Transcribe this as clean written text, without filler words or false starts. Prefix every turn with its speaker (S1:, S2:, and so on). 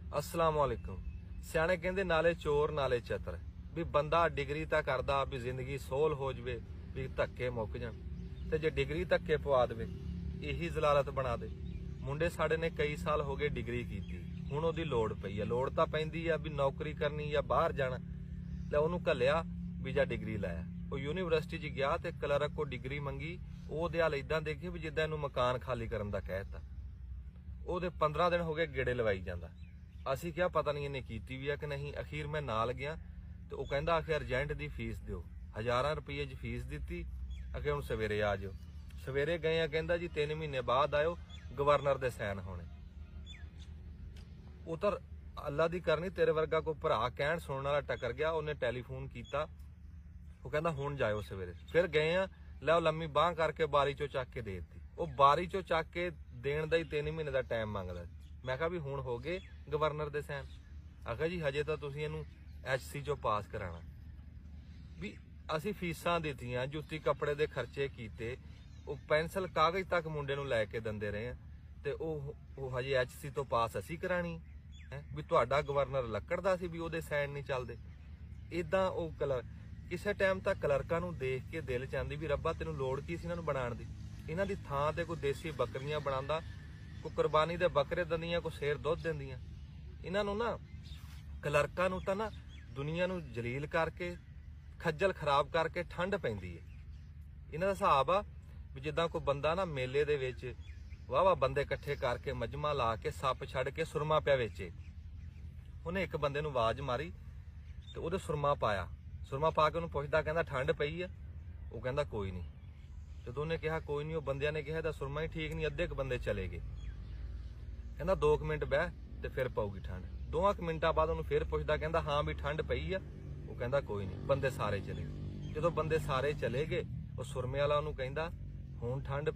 S1: अस्सलाम वालेकुम। सियाणे कहंदे नाले चोर नाले चतर भी बंदा डिग्री तां करदा भी जिंदगी सोल हो जवे भी धक्के मुक जाण ते जे डिग्री धक्के पवा देवे यही जलालत बना दे। मुंडे साडे ने कई साल हो गए डिग्री कीती, हुण ओहदी लोड़ पई है। लोड़ तां पैंदी आ भी नौकरी करनी या बाहर जाना, ले ओनू घल्लिया भी जा डिग्री लाया। ਉਹ यूनीवर्सिटी च गया ते क्लर्क को डिग्री मंगी, ਉਹਦੇ ਹਾਲ ਇਦਾਂ ਦੇਖੇ ਵੀ ਜਿੱਦਾਂ ਇਹਨੂੰ ਮਕਾਨ ਖਾਲੀ ਕਰਨ ਦਾ ਕਹਿਤਾ। ਉਹਦੇ 15 ਦਿਨ ਹੋ ਗਏ ਗੇੜੇ ਲਵਾਈ ਜਾਂਦਾ। ਅਸੀਂ ਕਿਹਾ ਪਤਾ ਨਹੀਂ ਇਹਨੇ ਕੀਤੀ ਵੀ ਆ ਕਿ ਨਹੀਂ। ਅਖੀਰ ਮੈਂ ਨਾਲ ਗਿਆ ਤੇ ਉਹ ਕਹਿੰਦਾ ਆਖਿਰ ਅਰਜੈਂਟ ਦੀ ਫੀਸ ਦਿਓ। ਹਜ਼ਾਰਾਂ ਰੁਪਏ ਦੀ ਫੀਸ ਦਿੱਤੀ, ਅਖੇ ਹੁਣ ਸਵੇਰੇ ਆ ਜਾਓ। ਸਵੇਰੇ ਗਏ ਆ, ਕਹਿੰਦਾ ਜੀ 3 ਮਹੀਨੇ ਬਾਅਦ ਆਇਓ, ਗਵਰਨਰ ਦੇ ਸਾਈਨ ਹੋਣੇ। ਉਹ ਤਾਂ ਅੱਲਾ ਦੀ ਕਰਨੀ, ਤੇਰੇ ਵਰਗਾ ਕੋਈ ਭਰਾ ਕਹਿਣ ਸੁਣਨ ਵਾਲਾ ਟੱਕਰ ਗਿਆ। ਉਹਨੇ ਟੈਲੀਫੋਨ ਕੀਤਾ, ਉਹ ਕਹਿੰਦਾ ਹੁਣ ਜਾਇਓ ਸਵੇਰੇ। ਫਿਰ ਗਏ ਆ, ਲੈ ਉਹ ਲੰਮੀ ਬਾਂਹ ਕਰਕੇ ਬਾਰੀ ਚੋਂ ਚੱਕ ਕੇ ਦੇ ਦਿੱਤੀ। ਉਹ ਬਾਰੀ ਚੋਂ ਚੱਕ ਕੇ ਦੇਣ ਦਾ ਹੀ 3 ਮਹੀਨੇ ਦਾ ਟਾਈਮ ਮੰਗਦਾ। ਮੈਂ ਕਿਹਾ ਵੀ ਹੁਣ ਹੋ ਗਏ ਗਵਰਨਰ ਦੇ ਸਾਈਨ? ਆਖਿਆ ਜੀ ਹਜੇ ਤਾਂ ਤੁਸੀਂ ਇਹਨੂੰ HC ਚੋਂ ਪਾਸ ਕਰਾਣਾ। ਵੀ ਅਸੀਂ ਫੀਸਾਂ ਦਿੱਤੀਆਂ, ਜੁੱਤੀ ਕੱਪੜੇ ਦੇ ਖਰਚੇ ਕੀਤੇ, ਉਹ ਪੈਨਸਲ ਕਾਗਜ਼ ਤੱਕ ਮੁੰਡੇ ਨੂੰ ਲੈ ਕੇ ਦਿੰਦੇ ਰਹੇ ਆ ਤੇ ਉਹ ਹਜੇ HC ਤੋਂ ਪਾਸ ਅਸੀਂ ਕਰਾਣੀ ਹੈ? ਵੀ ਤੁਹਾਡਾ ਗਵਰਨਰ ਲੱਕੜ ਦਾ ਸੀ ਵੀ ਉਹਦੇ ਸਾਈਨ ਨਹੀਂ ਚੱਲਦੇ? ਇਦਾਂ ਉਹ ਕਿਸੇ ਟਾਈਮ ਤੱਕ ਕਲਰਕਾਂ ਨੂੰ ਦੇਖ ਕੇ ਦਿਲ ਚ ਆਂਦੀ ਵੀ ਰੱਬਾ ਤੈਨੂੰ ਲੋੜ ਕੀ ਸੀ ਇਹਨਾਂ ਨੂੰ ਬਣਾਉਣ ਦੀ? ਇਹਨਾਂ ਦੀ ਥਾਂ ਤੇ ਕੋਈ ਦੇਸੀ ਬੱਕਰੀਆਂ ਬਣਾਉਂਦਾ, ਕੋਈ ਕੁਰਬਾਨੀ ਦੇ ਬੱਕਰੇ ਦਿੰਦੀਆਂ, ਕੋਈ ਸ਼ੇਰ ਦੁੱਧ ਦਿੰਦੀਆਂ। ਇਹਨਾਂ ਨੂੰ ਨਾ ਕਲਰਕਾਂ ਨੂੰ ਤਾਂ ਨਾ ਦੁਨੀਆ ਨੂੰ ਜਲੀਲ ਕਰਕੇ ਖੱਜਲ ਖਰਾਬ ਕਰਕੇ ਠੰਡ ਪੈਂਦੀ ਹੈ। ਇਹਨਾਂ ਦਾ ਹਿਸਾਬ ਆ ਵੀ ਜਿੱਦਾਂ ਕੋਈ ਬੰਦਾ ਨਾ ਮੇਲੇ ਦੇ ਵਿੱਚ ਵਾਹ ਬੰਦੇ ਇਕੱਠੇ ਕਰਕੇ ਮਜਮਾ ਲਾ ਕੇ ਸੱਪ ਛੱਡ ਕੇ ਸੁਰਮਾ ਪਿਆ ਵੇਚੇ। ਉਹਨੇ ਇੱਕ ਬੰਦੇ ਨੂੰ ਆਵਾਜ਼ ਮਾਰੀ ਤੇ ਉਹਦੇ ਸੁਰਮਾ ਪਾਇਆ। ਸੁਰਮਾ ਪਾ ਕੇ ਉਹਨੂੰ ਪੁੱਛਦਾ, ਕਹਿੰਦਾ ਠੰਡ ਪਈ ਆ? ਉਹ ਕਹਿੰਦਾ ਕੋਈ ਨਹੀਂ। ਜਦੋਂ ਉਹਨੇ ਕਿਹਾ ਕੋਈ ਨਹੀਂ, ਉਹ ਬੰਦਿਆਂ ਨੇ ਕਿਹਾ ਇਹਦਾ ਸੁਰਮਾ ਹੀ ਠੀਕ ਨਹੀਂ। ਅੱਧੇ ਕੁ ਬੰਦੇ ਚਲੇ ਗਏ। ਕਹਿੰਦਾ 2 ਮਿੰਟ ਬਹਿ ਤੇ ਫਿਰ ਪਊਗੀ ਠੰਡ। 2 ਮਿੰਟਾਂ ਬਾਅਦ ਉਹਨੂੰ ਫਿਰ ਪੁੱਛਦਾ, ਕਹਿੰਦਾ ਹਾਂ ਵੀ ਠੰਡ ਪਈ ਆ? ਉਹ ਕਹਿੰਦਾ ਕੋਈ ਨਹੀਂ। ਬੰਦੇ ਸਾਰੇ ਚਲੇ ਗਏ। ਜਦੋਂ ਬੰਦੇ ਸਾਰੇ ਚਲੇ ਗਏ, ਉਹ ਸੁਰਮੇ ਵਾਲਾ ਉਹਨੂੰ ਕਹਿੰਦਾ ਹੁਣ ਠੰਡ